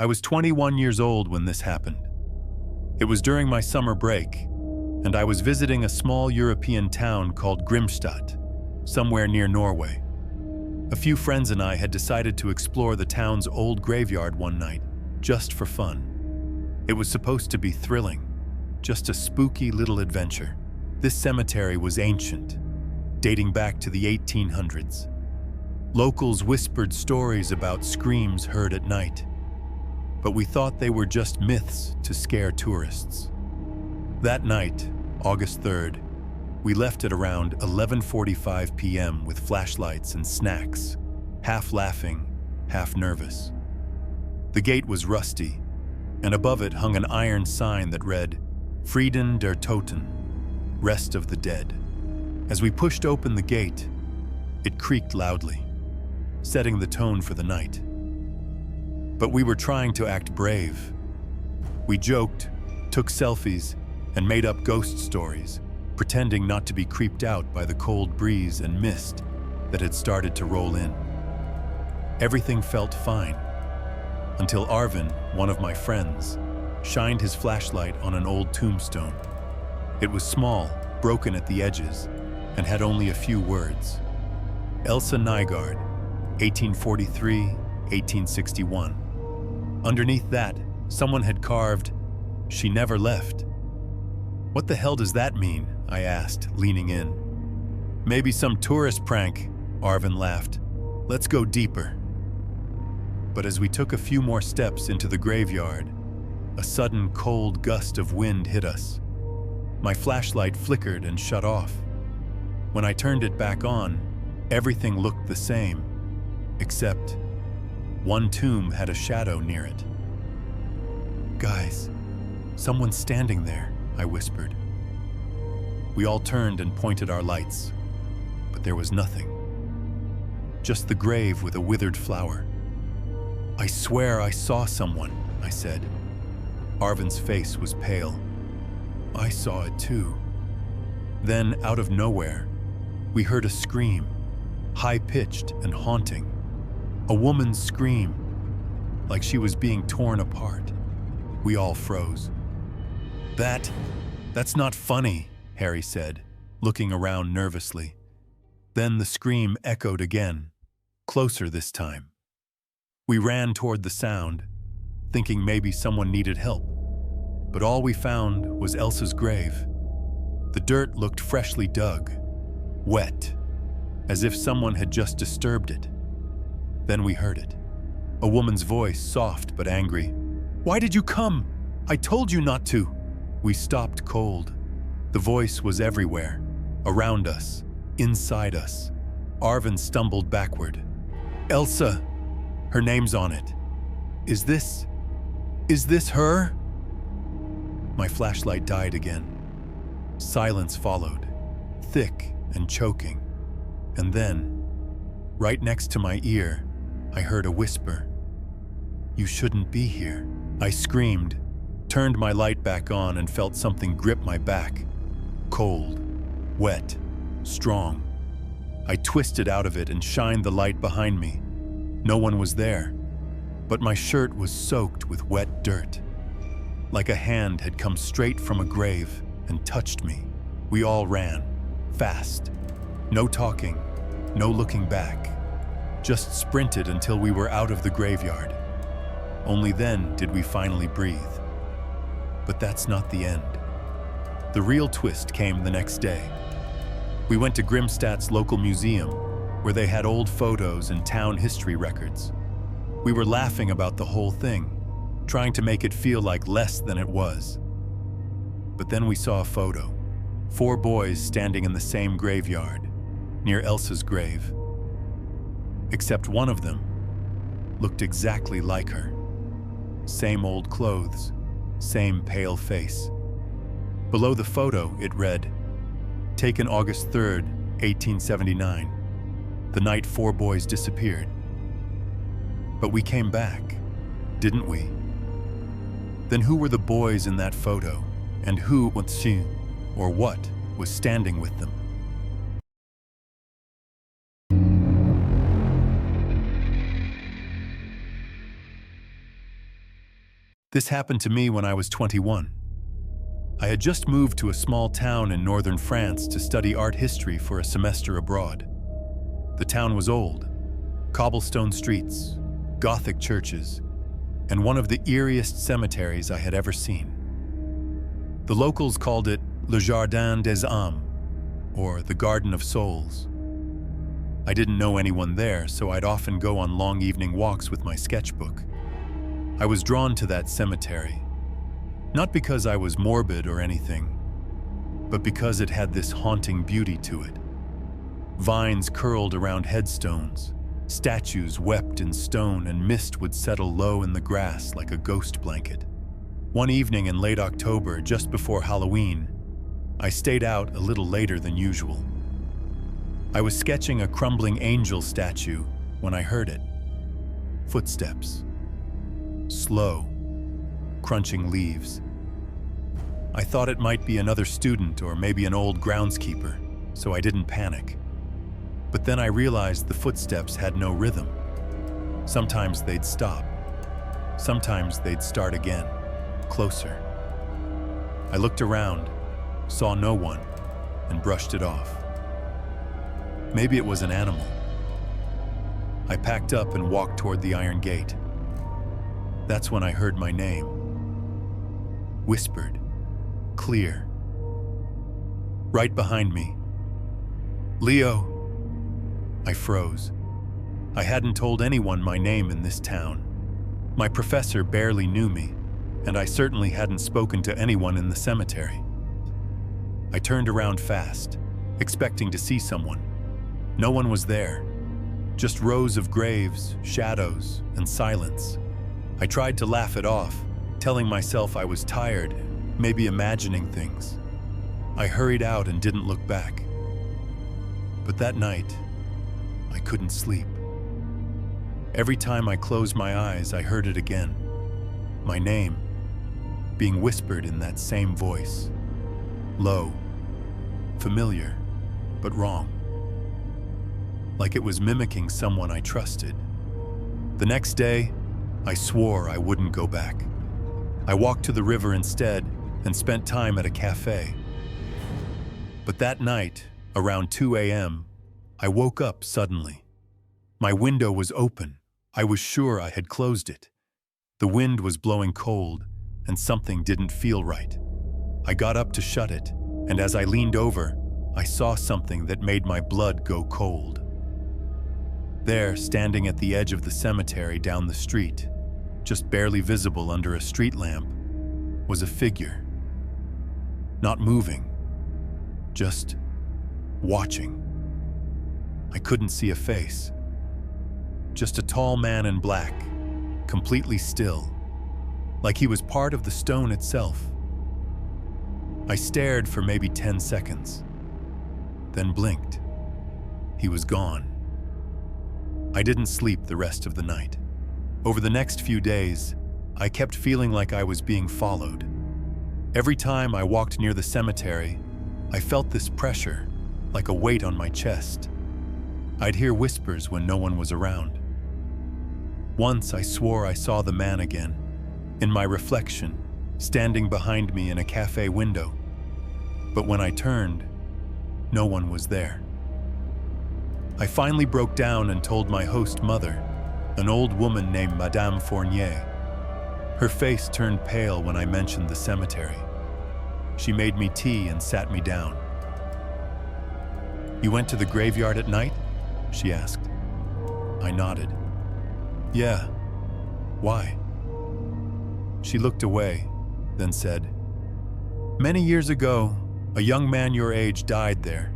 I was 21 years old when this happened. It was during my summer break, and I was visiting a small European town called Grimstad, somewhere near Norway. A few friends and I had decided to explore the town's old graveyard one night, just for fun. It was supposed to be thrilling, just a spooky little adventure. This cemetery was ancient, dating back to the 1800s. Locals whispered stories about screams heard at night, but we thought they were just myths to scare tourists. That night, August 3rd, we left at around 11:45 p.m. with flashlights and snacks, half laughing, half nervous. The gate was rusty, and above it hung an iron sign that read, "Frieden der Toten," Rest of the Dead. As we pushed open the gate, it creaked loudly, setting the tone for the night. But we were trying to act brave. We joked, took selfies, and made up ghost stories, pretending not to be creeped out by the cold breeze and mist that had started to roll in. Everything felt fine, until Arvin, one of my friends, shined his flashlight on an old tombstone. It was small, broken at the edges, and had only a few words. Elsa Nygaard, 1843-1861. Underneath that, someone had carved, "She never left." "What the hell does that mean?" I asked, leaning in. "Maybe some tourist prank," Arvin laughed. "Let's go deeper." But as we took a few more steps into the graveyard, a sudden cold gust of wind hit us. My flashlight flickered and shut off. When I turned it back on, everything looked the same, except one tomb had a shadow near it. "Guys, someone's standing there," I whispered. We all turned and pointed our lights, but there was nothing. Just the grave with a withered flower. "I swear I saw someone," I said. Arvin's face was pale. "I saw it too." Then, out of nowhere, we heard a scream, high-pitched and haunting. A woman's scream, like she was being torn apart. We all froze. That's not funny," Harry said, looking around nervously. Then the scream echoed again, closer this time. We ran toward the sound, thinking maybe someone needed help. But all we found was Elsa's grave. The dirt looked freshly dug, wet, as if someone had just disturbed it. Then we heard it. A woman's voice, soft but angry. "Why did you come? I told you not to." We stopped cold. The voice was everywhere, around us, inside us. Arvin stumbled backward. "Elsa! Her name's on it. Is this her?" My flashlight died again. Silence followed, thick and choking. And then, right next to my ear, I heard a whisper. "You shouldn't be here." I screamed, turned my light back on, and felt something grip my back. Cold, wet, strong. I twisted out of it and shined the light behind me. No one was there, but my shirt was soaked with wet dirt. Like a hand had come straight from a grave and touched me. We all ran, fast. No talking, no looking back. Just sprinted until we were out of the graveyard. Only then did we finally breathe. But that's not the end. The real twist came the next day. We went to Grimstad's local museum, where they had old photos and town history records. We were laughing about the whole thing, trying to make it feel like less than it was. But then we saw a photo. 4 boys standing in the same graveyard, near Elsa's grave. Except one of them looked exactly like her. Same old clothes, same pale face. Below the photo, it read, "Taken August 3rd, 1879, the night 4 boys disappeared." But we came back, didn't we? Then who were the boys in that photo, and who, or what, was standing with them? This happened to me when I was 21. I had just moved to a small town in northern France to study art history for a semester abroad. The town was old, cobblestone streets, Gothic churches, and one of the eeriest cemeteries I had ever seen. The locals called it Le Jardin des Âmes, or the Garden of Souls. I didn't know anyone there, so I'd often go on long evening walks with my sketchbook. I was drawn to that cemetery, not because I was morbid or anything, but because it had this haunting beauty to it. Vines curled around headstones, statues wept in stone, and mist would settle low in the grass like a ghost blanket. One evening in late October, just before Halloween, I stayed out a little later than usual. I was sketching a crumbling angel statue when I heard it. Footsteps. Slow, crunching leaves. I thought it might be another student or maybe an old groundskeeper, so I didn't panic. But then I realized the footsteps had no rhythm. Sometimes they'd stop. Sometimes they'd start again, closer. I looked around, saw no one, and brushed it off. Maybe it was an animal. I packed up and walked toward the iron gate. That's when I heard my name. Whispered, clear. Right behind me. Leo. I froze. I hadn't told anyone my name in this town. My professor barely knew me, and I certainly hadn't spoken to anyone in the cemetery. I turned around fast, expecting to see someone. No one was there. Just rows of graves, shadows, and silence. I tried to laugh it off, telling myself I was tired, maybe imagining things. I hurried out and didn't look back. But that night, I couldn't sleep. Every time I closed my eyes, I heard it again. My name, being whispered in that same voice. Low, familiar, but wrong. Like it was mimicking someone I trusted. The next day, I swore I wouldn't go back. I walked to the river instead and spent time at a cafe. But that night, around 2 a.m., I woke up suddenly. My window was open. I was sure I had closed it. The wind was blowing cold, and something didn't feel right. I got up to shut it, and as I leaned over, I saw something that made my blood go cold. There, standing at the edge of the cemetery down the street, just barely visible under a street lamp, was a figure. Not moving, just watching. I couldn't see a face. Just a tall man in black, completely still, like he was part of the stone itself. I stared for maybe 10 seconds, then blinked. He was gone. I didn't sleep the rest of the night. Over the next few days, I kept feeling like I was being followed. Every time I walked near the cemetery, I felt this pressure, like a weight on my chest. I'd hear whispers when no one was around. Once I swore I saw the man again, in my reflection, standing behind me in a cafe window. But when I turned, no one was there. I finally broke down and told my host mother, an old woman named Madame Fournier. Her face turned pale when I mentioned the cemetery. She made me tea and sat me down. "You went to the graveyard at night?" she asked. I nodded. "Yeah. Why?" She looked away, then said, "Many years ago, a young man your age died there.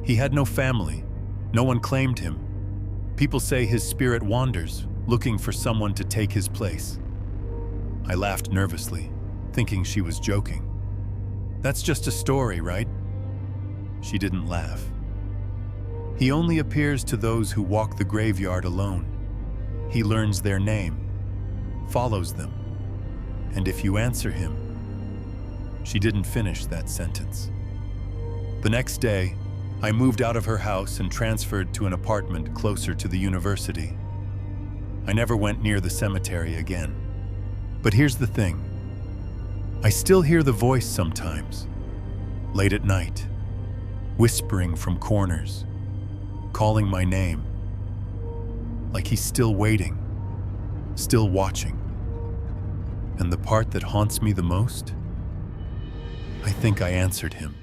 He had no family. No one claimed him. People say his spirit wanders, looking for someone to take his place." I laughed nervously, thinking she was joking. "That's just a story, right?" She didn't laugh. "He only appears to those who walk the graveyard alone. He learns their name, follows them, and if you answer him..." She didn't finish that sentence. The next day, I moved out of her house and transferred to an apartment closer to the university. I never went near the cemetery again. But here's the thing. I still hear the voice sometimes, late at night, whispering from corners, calling my name, like he's still waiting, still watching. And the part that haunts me the most? I think I answered him.